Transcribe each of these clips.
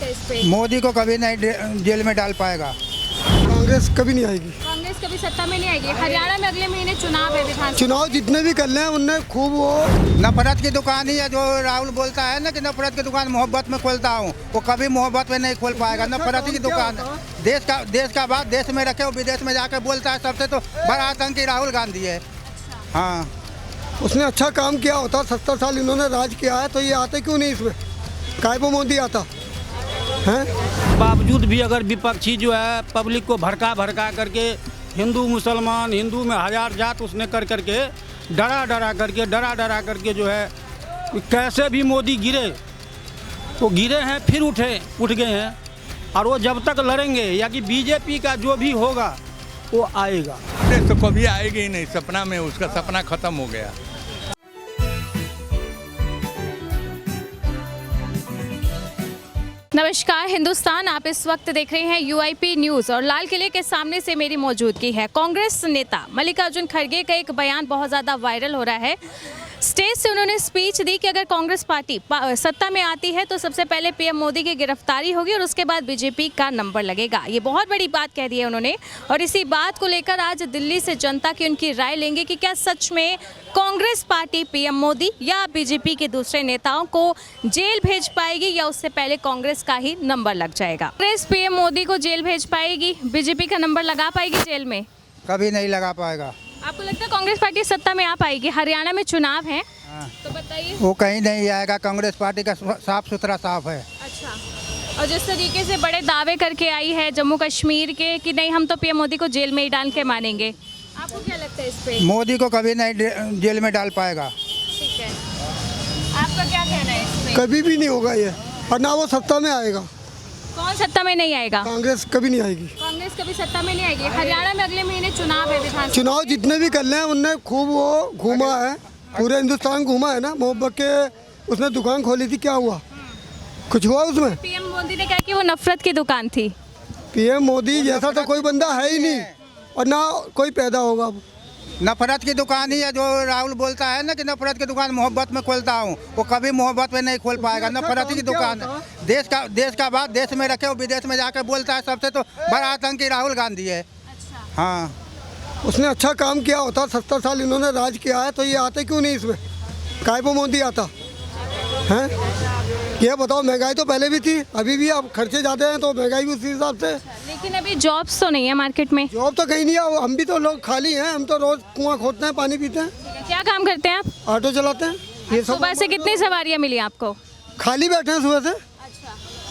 है इस पे? मोदी को कभी नहीं जेल में डाल पाएगा। कांग्रेस कभी नहीं आएगी। कांग्रेस कभी सत्ता में नहीं आएगी। हरियाणा में अगले महीने चुनाव है, विधानसभा चुनाव जितने भी कर ले हैं उनने खूब वो नफरत की दुकान ही है। जो राहुल बोलता है ना कि नफरत की दुकान मोहब्बत में खोलता हूँ, वो कभी मोहब्बत में नहीं खोल पाएगा। नफरत की दुकान देश का बात देश में रखे, वो विदेश में जाकर बोलता है। सबसे तो बड़ा आतंकी राहुल गांधी है। हाँ, उसने अच्छा काम किया होता। 70 साल इन्होंने राज किया है, तो ये आते क्यों नहीं इसमें? काय वो मोदी आता है? बावजूद भी अगर विपक्षी जो है पब्लिक को भड़का करके हिंदू मुसलमान, हिंदू में हजार जात उसने करके डरा करके जो है कैसे भी मोदी गिरे तो गिरे हैं, फिर उठ गए हैं। और वो जब तक लड़ेंगे या कि बीजेपी का जो भी होगा वो आएगा। तो कभी आएगी ही नहीं, सपना में उसका सपना खत्म हो गया। नमस्कार हिंदुस्तान, आप इस वक्त देख रहे हैं यूआईपी न्यूज़ और लाल किले के सामने से मेरी मौजूदगी है। कांग्रेस नेता मल्लिकार्जुन खड़गे का एक बयान बहुत ज़्यादा वायरल हो रहा है। स्टेज से उन्होंने स्पीच दी कि अगर कांग्रेस पार्टी सत्ता में आती है तो सबसे पहले पीएम मोदी की गिरफ्तारी होगी और उसके बाद बीजेपी का नंबर लगेगा। ये बहुत बड़ी बात कह दी है उन्होंने और इसी बात को लेकर आज दिल्ली से जनता की उनकी राय लेंगे कि क्या सच में कांग्रेस पार्टी पीएम मोदी या बीजेपी के दूसरे नेताओं को जेल भेज पाएगी या उससे पहले कांग्रेस का ही नंबर लग जाएगा। कांग्रेस पीएम मोदी को जेल भेज पाएगी, बीजेपी का नंबर लगा पाएगी जेल में? कभी नहीं लगा पाएगा। आपको लगता है कांग्रेस पार्टी सत्ता में आ पाएगी? हरियाणा में चुनाव है तो बताइए। वो कहीं नहीं आएगा। कांग्रेस पार्टी का साफ सुथरा साफ है। अच्छा, और जिस तरीके से बड़े दावे करके आई है जम्मू कश्मीर के कि नहीं हम तो पीएम मोदी को जेल में ही डाल के मानेंगे, आपको क्या लगता है इस पे? मोदी को कभी नहीं जेल में डाल पाएगा। ठीक है, आपका क्या कहना है इस पे? कभी भी नहीं होगा ये, और ना वो सत्ता में आएगा। कौन सत्ता में नहीं आएगा? कांग्रेस कभी नहीं आएगी। कांग्रेस कभी सत्ता में नहीं आएगी। हरियाणा में अगले महीने चुनाव है, विधानसभा चुनाव जितने भी कर ले हैं उनने खूब वो घूमा है, पूरे हिंदुस्तान घूमा है ना। मोहब्बत के उसने दुकान खोली थी, क्या हुआ? कुछ हुआ उसमें? पीएम मोदी ने कहा कि वो नफरत की दुकान थी। पीएम मोदी जैसा तो कोई बंदा है ही नहीं और ना कोई पैदा होगा अब। नफरत की दुकान ही है। जो राहुल बोलता है ना कि नफरत की दुकान मोहब्बत में खोलता हूँ, वो कभी मोहब्बत में नहीं खोल पाएगा। नफरत की दुकान देश का बात देश में रखे, वो विदेश में जाकर बोलता है। सबसे तो बड़ा आतंकी राहुल गांधी है। हाँ, उसने अच्छा काम किया होता। 70 साल इन्होंने राज किया है, तो ये आते क्यों नहीं इसमें? काय वो मोदी आता है? ये बताओ, महंगाई तो पहले भी थी, अभी भी अब खर्चे ज़्यादा हैं तो महंगाई भी उसी हिसाब से। लेकिन अभी जॉब्स तो नहीं है मार्केट में। जॉब तो कहीं नहीं है, हम भी तो लोग खाली हैं। हम तो रोज कुआं खोदते हैं, पानी पीते हैं। क्या काम करते हैं आप? ऑटो चलाते हैं। ये सब सुबह से कितनी सवारियां मिली आपको? खाली बैठे हैं सुबह से।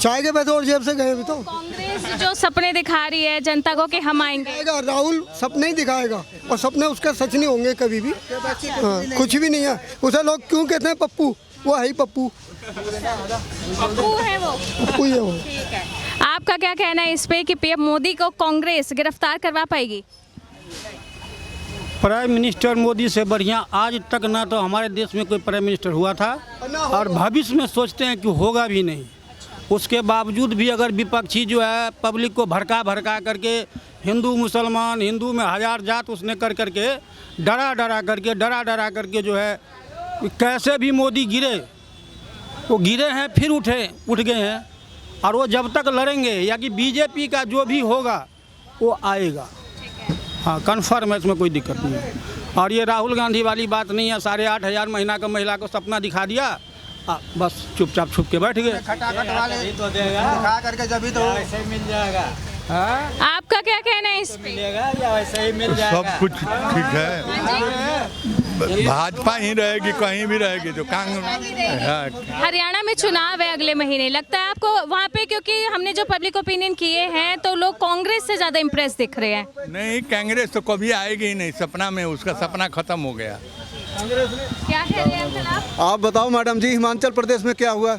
चाय के पैसे और जेब से गए अभी तो। कांग्रेस जो सपने दिखा रही है जनता को कि हम आएंगे, राहुल सपने ही दिखाएगा और सपने उसके सच नहीं होंगे कभी भी। हाँ, कुछ भी नहीं है। उसे लोग क्यों कहते हैं पप्पू? वो है ही पप्पू। पप्पू है वो। पप्पू ही है वो। ठीक है, आपका क्या कहना है इस पे कि पीएम मोदी को कांग्रेस गिरफ्तार करवा पाएगी? प्राइम मिनिस्टर मोदी से बढ़िया आज तक ना तो हमारे देश में कोई प्राइम मिनिस्टर हुआ था और भविष्य में सोचते हैं कि होगा भी नहीं। उसके बावजूद भी अगर विपक्षी जो है पब्लिक को भड़का करके हिंदू मुसलमान, हिंदू में हजार जात उसने करके डरा करके जो है कैसे भी मोदी गिरे तो गिरे हैं, फिर उठ गए हैं। और वो जब तक लड़ेंगे या कि बीजेपी का जो भी होगा वो आएगा। हाँ, कन्फर्म है, इसमें कोई दिक्कत नहीं है। और ये राहुल गांधी वाली बात नहीं है। 8,500 महीना का महिला को सपना दिखा दिया, बस चुपचाप छुप के बैठ गए। खटाखट वाले दिखा करके जब भी तो वैसे ही मिल जाएगा। आपका क्या कहना है इस पे? मिलेगा या वैसे ही मिल जाएगा? सब कुछ ठीक है। भाजपा ही रहेगी, कहीं भी रहेगी तो कांग्रेस। हरियाणा में चुनाव है अगले महीने, लगता है आपको वहाँ पे? क्योंकि हमने जो पब्लिक ओपिनियन किए हैं तो लोग कांग्रेस से ज्यादा इम्प्रेस दिख रहे हैं। नहीं, कांग्रेस तो कभी आएगी ही नहीं, सपना में उसका सपना खत्म हो गया। क्या कह रहे हैं अंकल आप? आप बताओ मैडम जी, हिमाचल प्रदेश में क्या हुआ?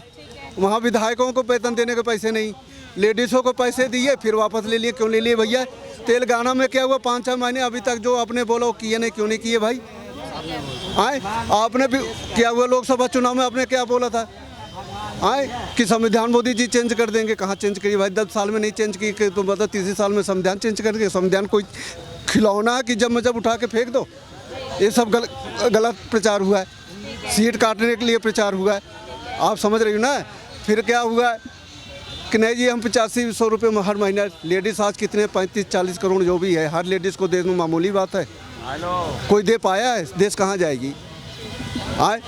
वहाँ विधायकों को वेतन देने के पैसे नहीं, लेडीज़ों को पैसे दिए फिर वापस ले लिए। क्यों ले लिए भैया? तेलंगाना में क्या हुआ? 5-6 महीने अभी तक जो आपने बोला वो किए नहीं, क्यों नहीं किए भाई? आए आपने भी क्या हुआ? लोकसभा चुनाव में आपने क्या बोला था? आए कि संविधान मोदी जी चेंज कर देंगे। कहाँ चेंज करिए भाई? 10 साल में नहीं चेंज की तो मतलब 30 साल में संविधान चेंज कर दिए। संविधान कोई खिलौना कि जब उठा के फेंक दो? ये सब गलत प्रचार हुआ है। सीट काटने के लिए प्रचार हुआ है, आप समझ रही हो ना? फिर क्या हुआ? कि नहीं जी हम 8500 रुपये में हर महीना, लेडीज़ आज कितने 35-40 करोड़ जो भी है, हर लेडीज़ को देना मामूली बात है। कोई दे पाया है? देश कहाँ जाएगी? आए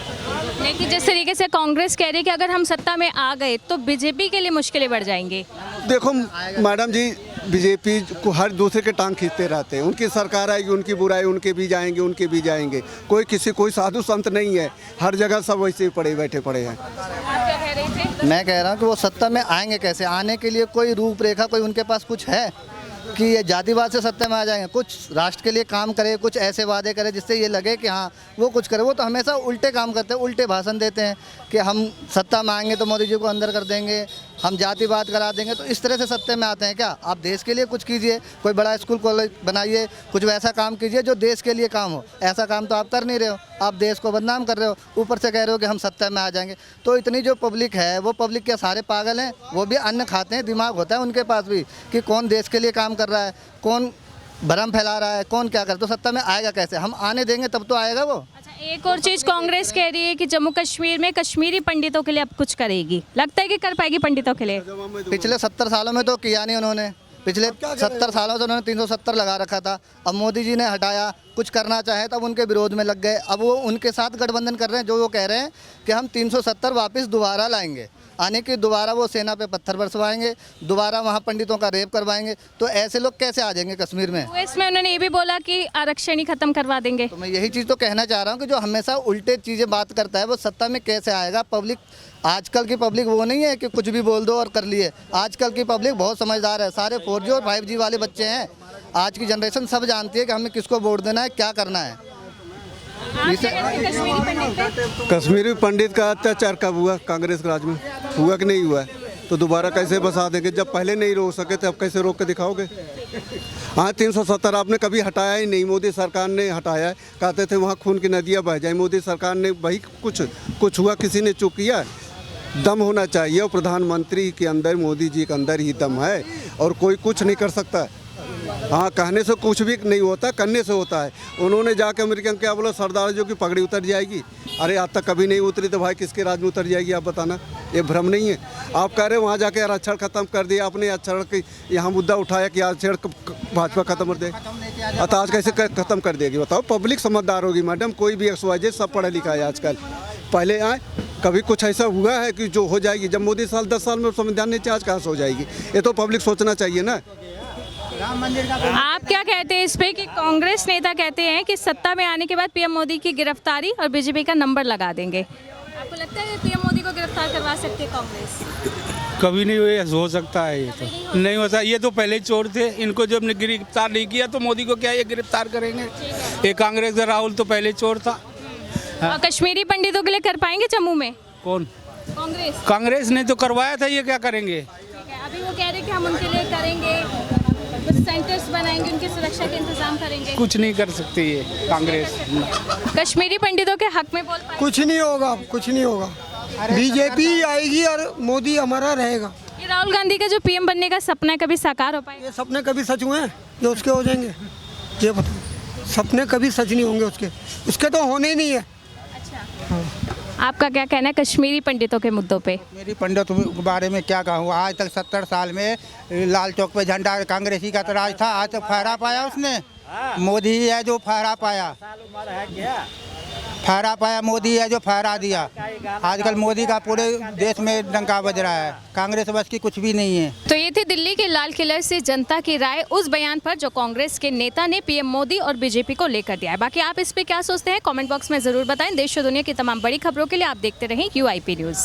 लेकिन जिस तरीके से कांग्रेस कह रही है कि अगर हम सत्ता में आ गए तो बीजेपी के लिए मुश्किलें बढ़ जाएंगी। देखो मैडम जी, बीजेपी को हर दूसरे के टांग खींचते रहते हैं। उनकी सरकार आएगी, उनकी बुराई, उनके भी जाएंगे, उनके भी जाएंगे। कोई साधु संत नहीं है, हर जगह सब वैसे ही बैठे पड़े हैं। आप क्या कह रहे थे? मैं कह रहा हूँ कि वो सत्ता में आएंगे कैसे? आने के लिए कोई रूपरेखा, कोई उनके पास कुछ है कि ये जातिवाद से सत्ता में आ जाएंगे? कुछ राष्ट्र के लिए काम करे, कुछ ऐसे वादे करे जिससे ये लगे कि हाँ वो कुछ करे। वो तो हमेशा उल्टे काम करते हैं, उल्टे भाषण देते हैं कि हम सत्ता में आएंगे तो मोदी जी को अंदर कर देंगे, हम जातिवाद करा देंगे। तो इस तरह से सत्ता में आते हैं क्या? आप देश के लिए कुछ कीजिए, कोई बड़ा स्कूल कॉलेज बनाइए, कुछ वैसा काम कीजिए जो देश के लिए काम हो। ऐसा काम तो आप कर नहीं रहे हो, आप देश को बदनाम कर रहे हो, ऊपर से कह रहे हो कि हम सत्ता में आ जाएंगे। तो इतनी जो पब्लिक है, वो पब्लिक क्या सारे पागल हैं? वो भी अन्न खाते हैं, दिमाग होता है उनके पास भी कि कौन देश के लिए काम कर रहा है, कौन भ्रम फैला रहा है, कौन क्या कर। तो सत्ता में आएगा कैसे? हम आने देंगे तब तो आएगा वो। अच्छा, एक और चीज कांग्रेस कह रही है कि जम्मू कश्मीर में कश्मीरी पंडितों के लिए अब कुछ करेगी। लगता है कि कर पाएगी पंडितों के लिए? पिछले 70 सालों में तो किया नहीं उन्होंने। पिछले 70 सालों से उन्होंने 370 लगा रखा था। अब मोदी जी ने हटाया, कुछ करना चाहे तब उनके विरोध में लग गए। अब वो उनके साथ गठबंधन कर रहे हैं, जो वो कह रहे हैं कि हम 370 वापस दोबारा लाएंगे, आने की दोबारा वो सेना पे पत्थर बरसवाएंगे, दोबारा वहाँ पंडितों का रेप करवाएंगे। तो ऐसे लोग कैसे आ जाएंगे कश्मीर में? इसमें उन्होंने ये भी बोला कि आरक्षण ही खत्म करवा देंगे। तो मैं यही चीज़ तो कहना चाह रहा हूँ कि जो हमेशा उल्टे चीज़ें बात करता है वो सत्ता में कैसे आएगा? पब्लिक, आजकल की पब्लिक वो नहीं है कि कुछ भी बोल दो और कर लिए। आजकल की पब्लिक बहुत समझदार है, सारे 4G और 5G वाले बच्चे हैं। आज की जनरेशन सब जानती है कि हमें किसको वोट देना है, क्या करना है। कश्मीरी पंडित का अत्याचार कब हुआ? कांग्रेस के राज में हुआ कि नहीं हुआ? तो दोबारा कैसे बसा देंगे? जब पहले नहीं रोक सके तो अब कैसे रोक के दिखाओगे? हाँ, 370 आपने कभी हटाया ही नहीं, मोदी सरकार ने हटाया है। कहते थे वहाँ खून की नदियाँ बह जाए, मोदी सरकार ने वही कुछ हुआ? किसी ने चूक किया? दम होना चाहिए, और प्रधानमंत्री के अंदर, मोदी जी के अंदर ही दम है, और कोई कुछ नहीं कर सकता। हाँ, कहने से कुछ भी नहीं होता, करने से होता है। उन्होंने जाके अमेरिकन क्या बोला, सरदार जो की पगड़ी उतर जाएगी। अरे आज तक कभी नहीं उतरी तो भाई किसके राज में उतर जाएगी? आप बताना, ये भ्रम नहीं है? आप कह रहे हो वहाँ जाके आरक्षण खत्म कर दिया आपने, आरक्षण की यहाँ मुद्दा उठाया कि आरक्षण भाजपा खत्म कर दे। तो आज कैसे खत्म कर देगी बताओ? पब्लिक समझदार होगी मैडम, कोई भी XYZ सब पढ़ा लिखा है आजकल। पहले आए कभी कुछ ऐसा हुआ है कि जो हो जाएगी? जब मोदी 10 साल में संविधान नहीं, आज कहाँ से हो जाएगी? ये तो पब्लिक सोचना चाहिए ना। आप क्या कहते हैं इस पे कि कांग्रेस नेता कहते हैं कि सत्ता में आने के बाद पीएम मोदी की गिरफ्तारी और बीजेपी का नंबर लगा देंगे? आपको लगता है पीएम मोदी को गिरफ्तार करवा सकती है कांग्रेस? कभी नहीं हो सकता है, ये तो नहीं होता। ये तो पहले ही चोर थे, इनको जब ने गिरफ्तार नहीं किया तो मोदी को क्या ये गिरफ्तार करेंगे? ये कांग्रेस का राहुल तो पहले चोर था। और कश्मीरी पंडितों के लिए कर पाएंगे जम्मू में? कौन? कांग्रेस ने तो करवाया था, ये क्या करेंगे? अभी वो कह रहे हैं कि हम उनके लिए करेंगे, कुछ सेंटर्स बनाएंगे, उनकी सुरक्षा के इंतजाम करेंगे। कुछ नहीं कर सकती ये कांग्रेस। कश्मीरी पंडितों के हक में बोल पाएंगे? कुछ नहीं होगा, कुछ नहीं होगा। बीजेपी आएगी और मोदी हमारा रहेगा। ये राहुल गांधी का जो पीएम बनने का सपना है कभी साकार हो पाएगा? ये सपने कभी सच हुए हैं जो उसके हो जाएंगे? ये बताओ, सपने कभी सच नहीं होंगे उसके तो होने ही नहीं है। आपका क्या कहना है कश्मीरी पंडितों के मुद्दों पे? मेरी पंडितों के बारे में क्या कहूँ? आज तक 70 साल में लाल चौक पे झंडा कांग्रेसी का तो राज था, आज तक फहरा पाया उसने? मोदी ही है जो फहरा पाया, फहरा पाया मोदी है जो फहरा दिया। आजकल मोदी का पूरे देश में डंका बज रहा है, कांग्रेस बस की कुछ भी नहीं है। तो ये थी दिल्ली के लाल किले से जनता की राय उस बयान पर जो कांग्रेस के नेता ने पीएम मोदी और बीजेपी को लेकर दिया है। बाकी आप इस पे क्या सोचते हैं कमेंट बॉक्स में जरूर बताएं। देश और दुनिया की तमाम बड़ी खबरों के लिए आप देखते रहें UIP न्यूज़।